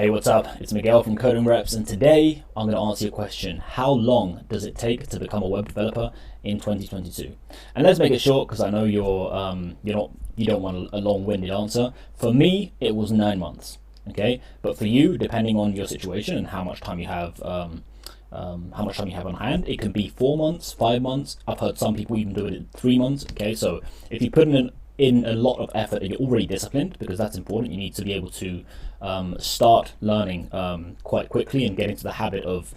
Hey, what's up? It's Miguel from Coding Reps, and today I'm going to answer your question: how long does it take to become a web developer in 2022? And let's make it short because I know you don't want a long-winded answer. For me, it was 9 months. Okay, but for you, depending on your situation and how much time you have, on hand, it can be 4 months, 5 months. I've heard some people even do it in 3 months. Okay, so if you put in a lot of effort and you're already disciplined, because that's important, you need to be able to start learning quite quickly and get into the habit of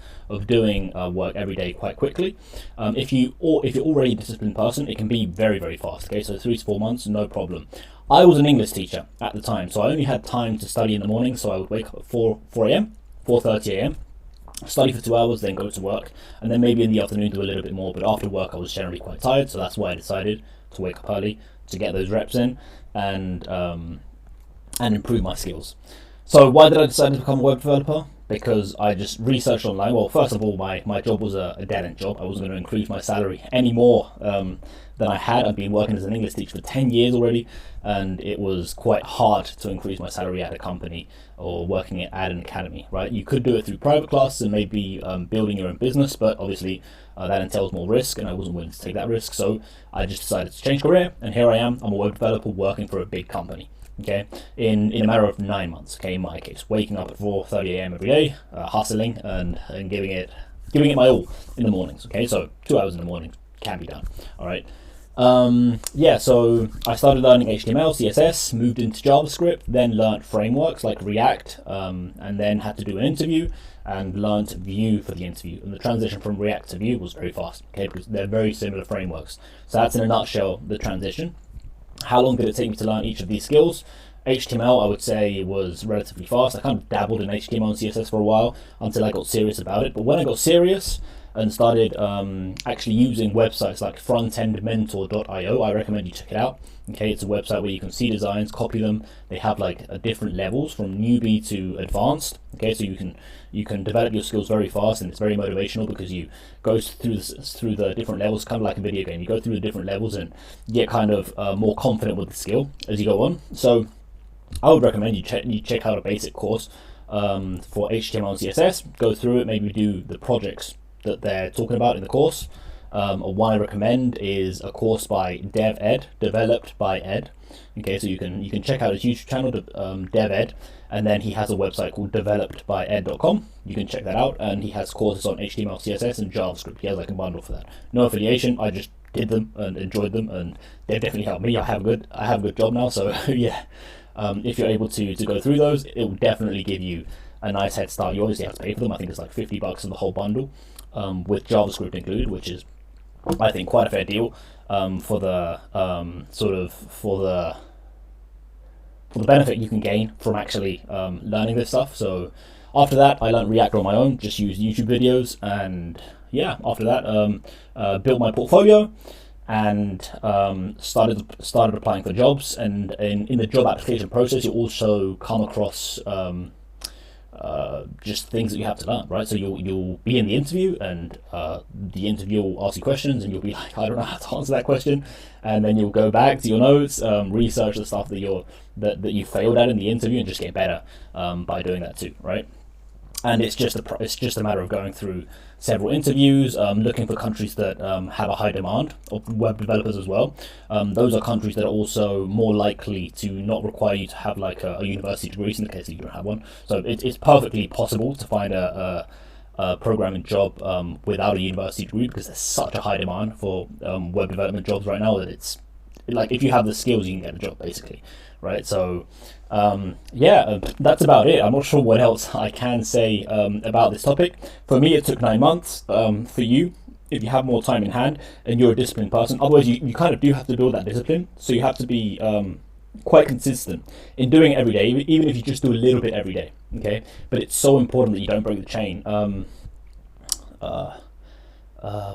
doing work every day quite quickly. If you're already a disciplined person, it can be very, very fast. Okay, so 3 to 4 months, no problem. I was an English teacher at the time, so I only had time to study in the morning. So I would wake up at 4 a.m., 4:30 a.m., study for 2 hours, then go to work, and then maybe in the afternoon do a little bit more. But after work, I was generally quite tired, so that's why I decided to wake up early to get those reps in and improve my skills. So why did I decide to become a web developer? Because I just researched online. Well, first of all, my job was a dead-end job. I wasn't going to increase my salary any more than I had. I've been working as an English teacher for 10 years already, and it was quite hard to increase my salary at a company or working at an academy, right? You could do it through private classes and maybe building your own business, but obviously that entails more risk, and I wasn't willing to take that risk. So I just decided to change career, and here I am. I'm a web developer working for a big company. Okay, in a matter of 9 months. Okay, in my case, waking up at 4:30 a.m. every day, hustling and giving it my all in the mornings. Okay, so 2 hours in the morning can be done. All right. So I started learning HTML, CSS, moved into JavaScript, then learned frameworks like React, and then had to do an interview and learned Vue for the interview. And the transition from React to Vue was very fast. Okay, because they're very similar frameworks. So that's in a nutshell the transition. How long did it take me to learn each of these skills? HTML, I would say, was relatively fast. I kind of dabbled in HTML and CSS for a while until I got serious about it. But when I got serious and started actually using websites like frontendmentor.io, I recommend you check it out. Okay, it's a website where you can see designs, copy them. They have like different levels from newbie to advanced. Okay, so you can develop your skills very fast, and it's very motivational because you go through the different levels, kind of like a video game. You go through the different levels and get kind of more confident with the skill as you go on. So I would recommend you check out a basic course for HTML and CSS. Go through it, maybe do the projects that they're talking about in the course. One I recommend is a course by DevEd, developed by Ed. Okay, so you can check out his YouTube channel, DevEd, and then he has a website called developedbyed.com. You can check that out, and he has courses on HTML, CSS, and JavaScript. He has like a bundle for that. No affiliation. I just did them and enjoyed them, and they've definitely helped me. I have a good job now, so yeah. If you're able to go through those, it will definitely give you a nice head start. You obviously have to pay for them. I think it's like $50 for the whole bundle, with JavaScript included, which is, I think, quite a fair deal for the benefit you can gain from actually learning this stuff. So after that, I learned React on my own, just used YouTube videos, and yeah, after that, built my portfolio and started applying for jobs. And in the job application process, you also come across just things that you have to learn, right? So you'll be in the interview, and the interviewer will ask you questions, and you'll be like, I don't know how to answer that question, and then you'll go back to your notes, research the stuff that you failed at in the interview, and just get better by doing that too, right? And it's just a matter of going through several interviews, looking for countries that have a high demand of web developers as well. Those are countries that are also more likely to not require you to have like a university degree, in the case that you don't have one. So it's perfectly possible to find a programming job without a university degree, because there's such a high demand for web development jobs right now that it's like, if you have the skills, you can get a job, basically, right? So that's about it. I'm not sure what else I can say about this topic. For me, it took 9 months. For you, if you have more time in hand and you're a disciplined person, otherwise you kind of do have to build that discipline. So you have to be quite consistent in doing it every day, even if you just do a little bit every day. Okay, but it's so important that you don't break the chain.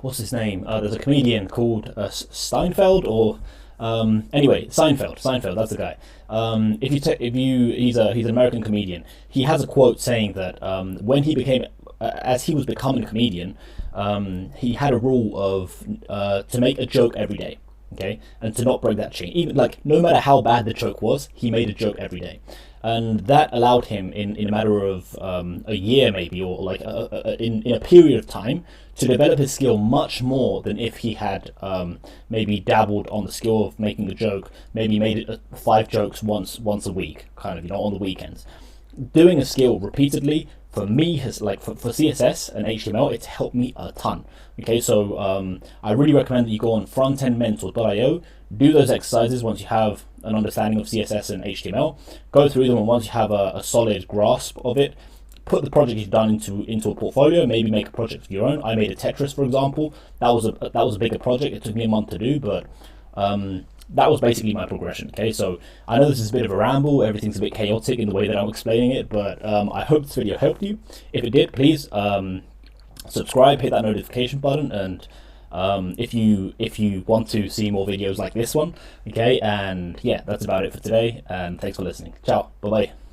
What's his name? There's a comedian called Steinfeld, or anyway, Seinfeld, that's the guy. He's an American comedian. He has a quote saying that when he became, as he was becoming a comedian, he had a rule of to make a joke every day. okay, and to not break that chain. Even like no matter how bad the joke was, he made a joke every day. and that allowed him in a matter of a year maybe, or like in a period of time, to develop his skill much more than if he had maybe dabbled on the skill of making a joke, maybe made it 5 jokes once a week, kind of, you know, on the weekends. Doing a skill repeatedly for me has, like, for CSS and HTML, it's helped me a ton. Okay, so I really recommend that you go on frontendmentor.io, do those exercises once you have an understanding of CSS and HTML, go through them, and once you have a solid grasp of it, put the project you've done into a portfolio. Maybe make a project of your own. I made a Tetris, for example. That was a bigger project. It took me a month to do, but that was basically my progression. Okay, so I know this is a bit of a ramble. Everything's a bit chaotic in the way that I'm explaining it, but I hope this video helped you. If it did, please subscribe, hit that notification button, and if you want to see more videos like this one. Okay, and yeah, that's about it for today, and thanks for listening. Ciao, bye bye.